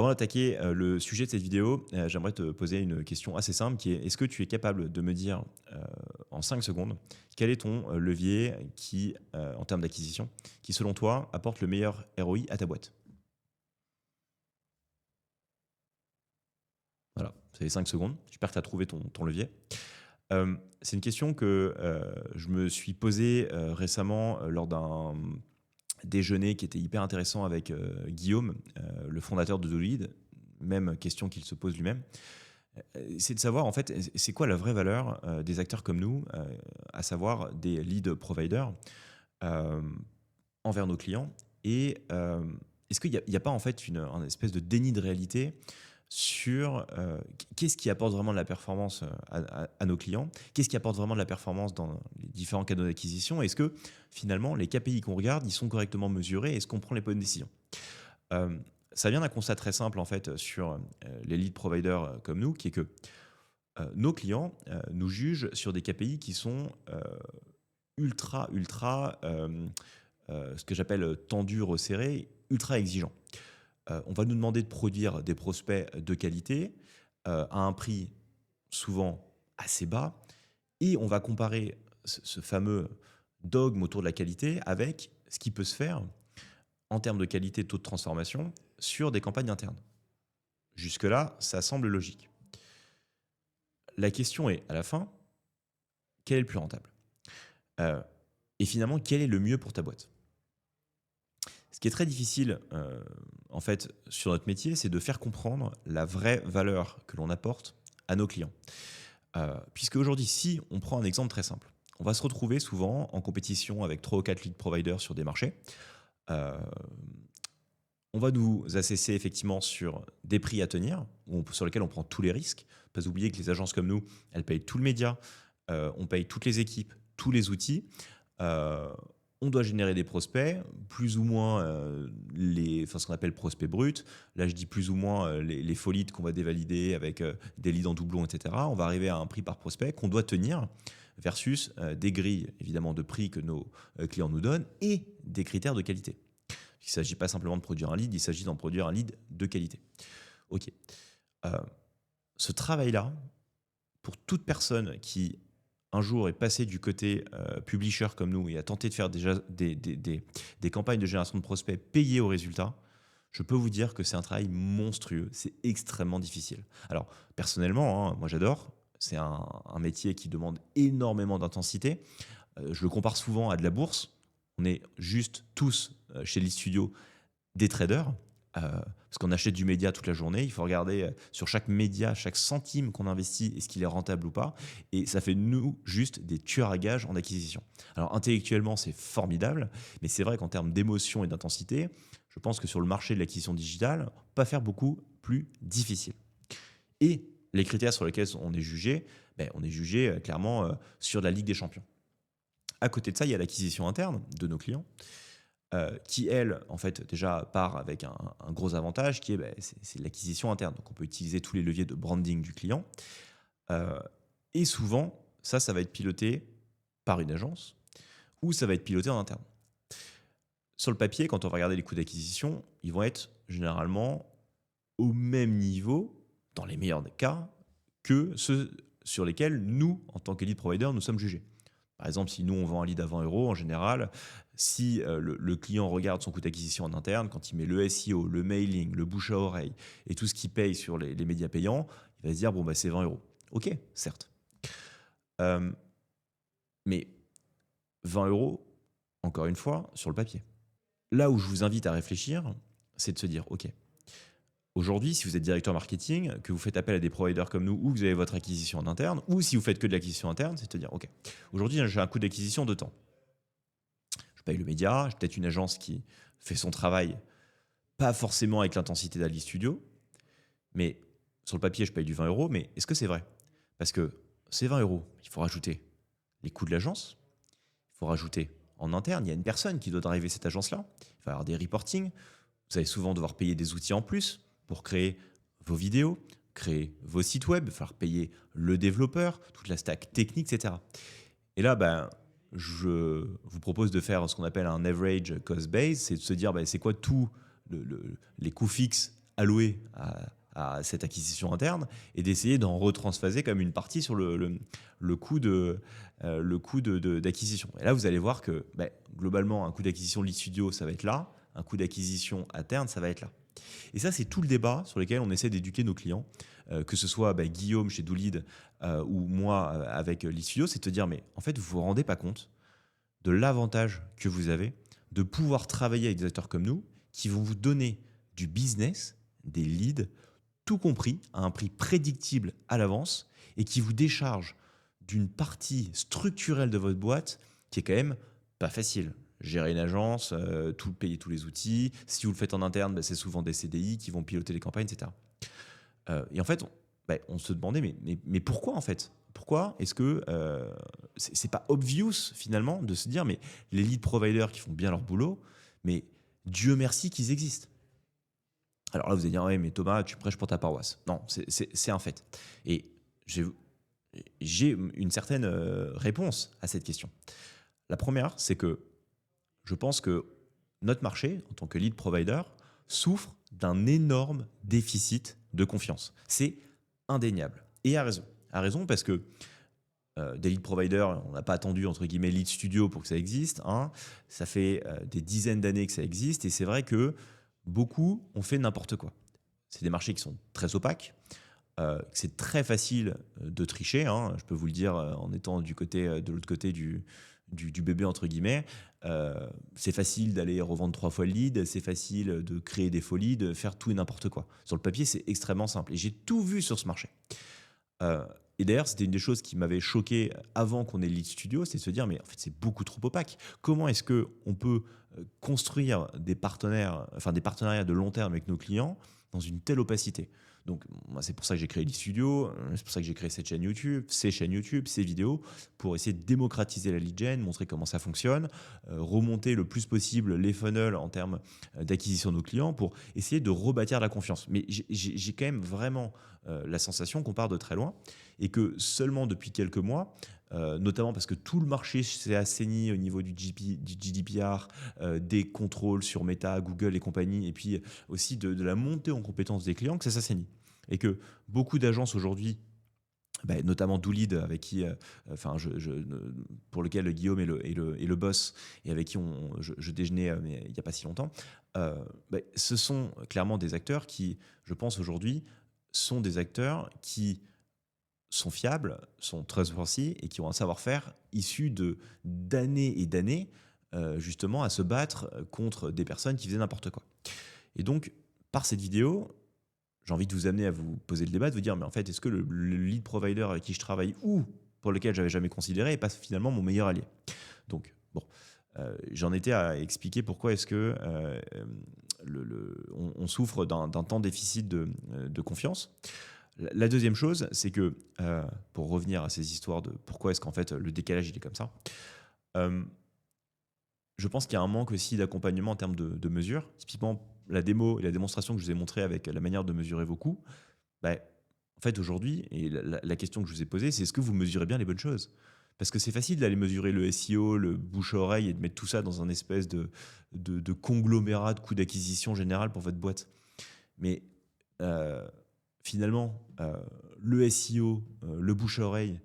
Avant d'attaquer le sujet de cette vidéo, j'aimerais te poser une question assez simple qui est: est-ce que tu es capable de me dire en 5 secondes quel est ton levier qui, en termes d'acquisition, qui selon toi apporte le meilleur ROI à ta boîte? Voilà, c'est les 5 secondes. J'espère que tu as trouvé ton levier. C'est une question que je me suis posée récemment lors d'un déjeuner qui était hyper intéressant avec Guillaume, le fondateur de Dolead. Même question qu'il se pose lui-même. C'est de savoir, en fait, c'est quoi la vraie valeur des acteurs comme nous, à savoir des lead providers euh, envers nos clients. Et est-ce qu'il n'y a, pas, en fait, un espèce de déni de réalité sur qu'est-ce qui apporte vraiment de la performance à nos clients, qu'est-ce qui apporte vraiment de la performance dans les différents canaux d'acquisition, est-ce que finalement les KPI qu'on regarde, ils sont correctement mesurés, est-ce qu'on prend les bonnes décisions? Euh, Ça vient d'un constat très simple en fait sur les lead providers comme nous, qui est que nos clients nous jugent sur des KPI qui sont ultra, ce que j'appelle tendus, resserrés, ultra exigeants. On va nous demander de produire des prospects de qualité à un prix souvent assez bas, et on va comparer ce fameux dogme autour de la qualité avec ce qui peut se faire en termes de qualité de taux de transformation sur des campagnes internes. Jusque-là, ça semble logique. La question est, à la fin, quel est le plus rentable? Et finalement, quel est le mieux pour ta boîte? Ce qui est très difficile, en fait, sur notre métier, c'est de faire comprendre la vraie valeur que l'on apporte à nos clients. Puisque aujourd'hui, si on prend un exemple très simple, on va se retrouver souvent en compétition avec 3 ou 4 lead providers sur des marchés. Euh, On va nous assesser effectivement sur des prix à tenir, sur lesquels on prend tous les risques. Pas oublier que les agences comme nous, elles payent tout le média, on paye toutes les équipes, tous les outils. Euh, on doit générer des prospects, plus ou moins ce qu'on appelle prospects bruts. Là, je dis plus ou moins les faux leads qu'on va dévalider avec des leads en doublon, etc. On va arriver à un prix par prospect qu'on doit tenir versus des grilles, évidemment, de prix que nos clients nous donnent et des critères de qualité. Il ne s'agit pas simplement de produire un lead, il s'agit d'en produire un lead de qualité. Ok. Euh, Ce travail-là, pour toute personne qui un jour est passée du côté publisher comme nous et a tenté de faire des campagnes de génération de prospects payés au résultat, je peux vous dire que c'est un travail monstrueux, c'est extrêmement difficile. Alors, personnellement, moi j'adore, c'est un métier qui demande énormément d'intensité. Je le compare souvent à de la bourse. On est juste tous chez Lead Studio des traders, parce qu'on achète du média toute la journée. Il faut regarder sur chaque média, chaque centime qu'on investit, est-ce qu'il est rentable ou pas. Et ça fait de nous juste des tueurs à gages en acquisition. Alors intellectuellement, c'est formidable, mais c'est vrai qu'en termes d'émotion et d'intensité, je pense que sur le marché de l'acquisition digitale, on peut pas faire beaucoup plus difficile. Et les critères sur lesquels on est jugé, on est jugé clairement sur la Ligue des Champions. À côté de ça, il y a l'acquisition interne de nos clients, qui, elle, en fait, déjà part avec un gros avantage, qui est, c'est l'acquisition interne. Donc, on peut utiliser tous les leviers de branding du client. Euh, et souvent, ça va être piloté par une agence ou ça va être piloté en interne. Sur le papier, quand on va regarder les coûts d'acquisition, ils vont être généralement au même niveau, dans les meilleurs des cas, que ceux sur lesquels nous, en tant que lead provider, nous sommes jugés. Par exemple, si nous, on vend un lead à 20 euros, en général, si le client regarde son coût d'acquisition en interne, quand il met le SEO, le mailing, le bouche à oreille et tout ce qu'il paye sur les médias payants, il va se dire, bon, c'est 20 euros. Ok, certes. Euh, mais 20 euros, encore une fois, sur le papier. Là où je vous invite à réfléchir, c'est de se dire, ok, aujourd'hui, si vous êtes directeur marketing, que vous faites appel à des providers comme nous, ou que vous avez votre acquisition en interne, ou si vous faites que de l'acquisition interne, c'est de dire, ok, aujourd'hui, j'ai un coût d'acquisition de temps. Je paye le média, j'ai peut-être une agence qui fait son travail, pas forcément avec l'intensité d'Ali Studio, mais sur le papier, je paye du 20 euros, mais est-ce que c'est vrai? Parce que ces 20 euros, il faut rajouter les coûts de l'agence, il faut rajouter en interne, il y a une personne qui doit driver cette agence-là, il va y avoir des reportings, vous allez souvent devoir payer des outils en plus pour créer vos vidéos, créer vos sites web, il va falloir payer le développeur, toute la stack technique, etc. Et là, je vous propose de faire ce qu'on appelle un average cost base, c'est de se dire c'est quoi tous les coûts fixes alloué à cette acquisition interne et d'essayer d'en retransfaser comme une partie sur le coût d'acquisition. Et là, vous allez voir que globalement, un coût d'acquisition de lead studio, ça va être là, un coût d'acquisition interne, ça va être là. Et ça, c'est tout le débat sur lequel on essaie d'éduquer nos clients, que ce soit Guillaume chez Doolid ou moi avec Lead Studio, c'est de te dire, mais en fait, vous vous rendez pas compte de l'avantage que vous avez de pouvoir travailler avec des acteurs comme nous qui vont vous donner du business, des leads, tout compris à un prix prédictible à l'avance et qui vous décharge d'une partie structurelle de votre boîte qui est quand même pas facile. Gérer une agence, payer tous les outils. Si vous le faites en interne, c'est souvent des CDI qui vont piloter les campagnes, etc. Et en fait, on se demandait, mais pourquoi en fait? Pourquoi est-ce que c'est pas obvious finalement de se dire, mais les lead providers qui font bien leur boulot, mais Dieu merci qu'ils existent. Alors là, vous allez dire, ouais, mais Thomas, tu prêches pour ta paroisse. Non, c'est un fait. Et j'ai une certaine réponse à cette question. La première, c'est que je pense que notre marché, en tant que lead provider, souffre d'un énorme déficit de confiance. C'est indéniable. Et à raison. À raison parce que des lead providers, on n'a pas attendu entre guillemets lead studio pour que ça existe. Hein. Ça fait des dizaines d'années que ça existe et c'est vrai que beaucoup ont fait n'importe quoi. C'est des marchés qui sont très opaques. C'est très facile de tricher. Hein. Je peux vous le dire en étant de l'autre côté du bébé entre guillemets. C'est facile d'aller revendre 3 fois le lead, c'est facile de créer des faux leads, de faire tout et n'importe quoi. Sur le papier, c'est extrêmement simple. Et j'ai tout vu sur ce marché. Et d'ailleurs, c'était une des choses qui m'avait choqué avant qu'on ait le lead studio, c'est de se dire, mais en fait, c'est beaucoup trop opaque. Comment est-ce qu'on peut construire des partenariats de long terme avec nos clients dans une telle opacité? Donc, moi, c'est pour ça que j'ai créé Lead Studio, c'est pour ça que j'ai créé cette chaîne YouTube, ces vidéos, pour essayer de démocratiser la lead gen, montrer comment ça fonctionne, remonter le plus possible les funnels en termes d'acquisition de nos clients pour essayer de rebâtir la confiance. Mais j'ai quand même vraiment la sensation qu'on part de très loin et que seulement depuis quelques mois, notamment parce que tout le marché s'est assaini au niveau du GDPR, des contrôles sur Meta, Google et compagnie, et puis aussi de la montée en compétences des clients, que ça s'assainit. Et que beaucoup d'agences aujourd'hui, notamment Doolid, avec qui, pour lequel Guillaume est le boss, et avec qui je déjeunais il n'y a pas si longtemps, ce sont clairement des acteurs qui, je pense aujourd'hui, sont des acteurs qui sont fiables, sont trustworthy et qui ont un savoir-faire issu d'années et d'années justement à se battre contre des personnes qui faisaient n'importe quoi. Et donc, par cette vidéo, j'ai envie de vous amener à vous poser le débat, de vous dire, mais en fait, est-ce que le lead provider avec qui je travaille ou pour lequel j'avais jamais considéré n'est pas finalement mon meilleur allié? Donc, bon, j'en étais à expliquer pourquoi est-ce que on souffre d'un temps déficit de confiance. La deuxième chose, c'est que, pour revenir à ces histoires de pourquoi est-ce qu'en fait le décalage il est comme ça, je pense qu'il y a un manque aussi d'accompagnement en termes de mesures. Typiquement, la démo et la démonstration que je vous ai montrée avec la manière de mesurer vos coûts, en fait aujourd'hui, et la question que je vous ai posée, c'est est-ce que vous mesurez bien les bonnes choses? Parce que c'est facile d'aller mesurer le SEO, le bouche-oreille et de mettre tout ça dans un espèce de conglomérat de coûts d'acquisition général pour votre boîte. Mais finalement, le SEO, le bouche-oreille,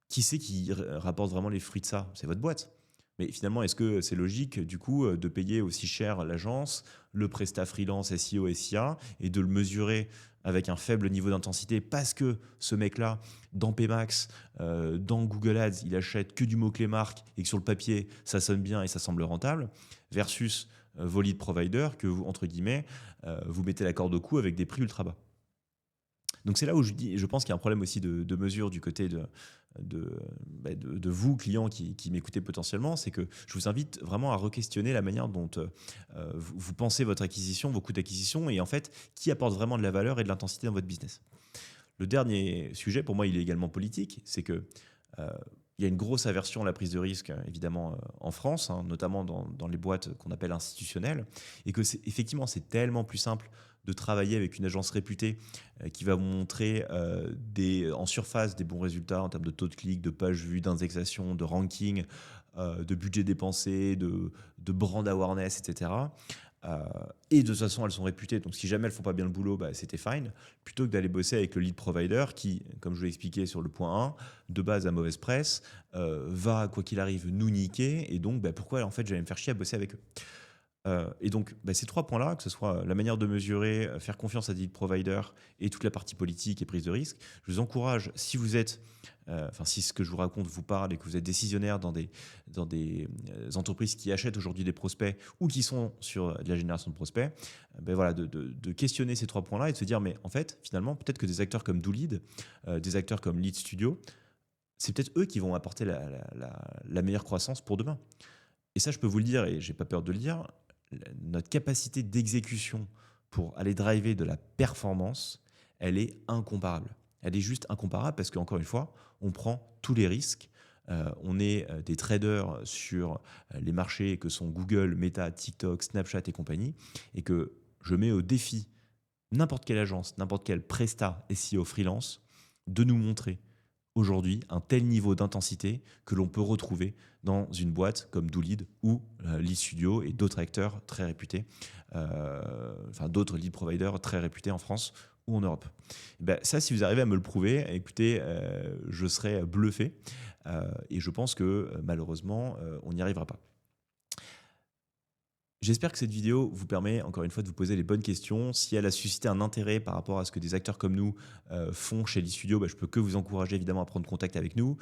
qui c'est qui rapporte vraiment les fruits de ça? C'est votre boîte. Mais finalement, est-ce que c'est logique, du coup, de payer aussi cher l'agence, le prestat freelance SEO, SIA, et de le mesurer avec un faible niveau d'intensité parce que ce mec-là, dans Pmax, dans Google Ads, il achète que du mot-clé marque et que sur le papier, ça sonne bien et ça semble rentable, versus vos lead providers que vous, entre guillemets, vous mettez la corde au cou avec des prix ultra bas. Donc c'est là où je pense qu'il y a un problème aussi de mesure du côté de vous, clients qui m'écoutez potentiellement, c'est que je vous invite vraiment à re-questionner la manière dont vous pensez votre acquisition, vos coûts d'acquisition, et en fait, qui apporte vraiment de la valeur et de l'intensité dans votre business. Le dernier sujet, pour moi, il est également politique, c'est que il y a une grosse aversion à la prise de risque, évidemment, en France, hein, notamment dans les boîtes qu'on appelle institutionnelles, et que effectivement, c'est tellement plus simple de travailler avec une agence réputée qui va vous montrer en surface des bons résultats en termes de taux de clic, de pages vues, d'indexation, de ranking, de budget dépensé, de brand awareness, etc., Euh, et de toute façon, elles sont réputées. Donc, si jamais elles font pas bien le boulot, bah, c'était fine. Plutôt que d'aller bosser avec le lead provider qui, comme je l'ai expliqué sur le point 1, de base à mauvaise presse, va, quoi qu'il arrive, nous niquer. Et donc, bah, pourquoi en fait j'allais me faire chier à bosser avec eux? Et donc, bah, ces 3 points-là, que ce soit la manière de mesurer, faire confiance à des lead providers et toute la partie politique et prise de risque, je vous encourage, si vous êtes, enfin, si ce que je vous raconte vous parle et que vous êtes décisionnaire dans des entreprises qui achètent aujourd'hui des prospects ou qui sont sur de la génération de prospects, ben voilà, de questionner ces 3 points-là et de se dire, mais en fait, finalement, peut-être que des acteurs comme DoLead, des acteurs comme Lead Studio, c'est peut-être eux qui vont apporter la meilleure croissance pour demain. Et ça, je peux vous le dire, et j'ai pas peur de le dire, notre capacité d'exécution pour aller driver de la performance, elle est incomparable. Elle est juste incomparable parce qu'encore une fois, on prend tous les risques. On est des traders sur les marchés que sont Google, Meta, TikTok, Snapchat et compagnie, et que je mets au défi n'importe quelle agence, n'importe quel prestat SEO freelance de nous montrer aujourd'hui un tel niveau d'intensité que l'on peut retrouver dans une boîte comme DoLead ou Lead Studio et d'autres acteurs très réputés, enfin d'autres lead providers très réputés en France ou en Europe. Et ben, ça, si vous arrivez à me le prouver, écoutez, je serai bluffé et je pense que malheureusement, on n'y arrivera pas. J'espère que cette vidéo vous permet encore une fois de vous poser les bonnes questions. Si elle a suscité un intérêt par rapport à ce que des acteurs comme nous font chez l'e-studio, bah, je peux que vous encourager évidemment à prendre contact avec nous.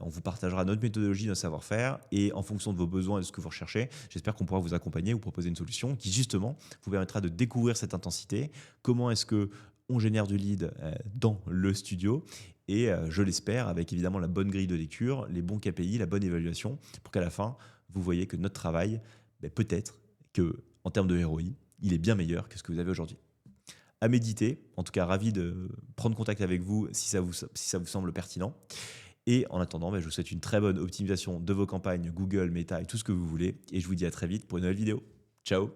On vous partagera notre méthodologie, notre savoir-faire et en fonction de vos besoins et de ce que vous recherchez, j'espère qu'on pourra vous accompagner, vous proposer une solution qui justement vous permettra de découvrir cette intensité. Comment est-ce que on génère du lead dans le studio et je l'espère avec évidemment la bonne grille de lecture, les bons KPI, la bonne évaluation pour qu'à la fin vous voyez que notre travail, peut-être que, en termes de ROI, il est bien meilleur que ce que vous avez aujourd'hui. À méditer, en tout cas ravi de prendre contact avec vous si ça vous semble pertinent. Et en attendant, je vous souhaite une très bonne optimisation de vos campagnes Google, Meta et tout ce que vous voulez. Et je vous dis à très vite pour une nouvelle vidéo. Ciao!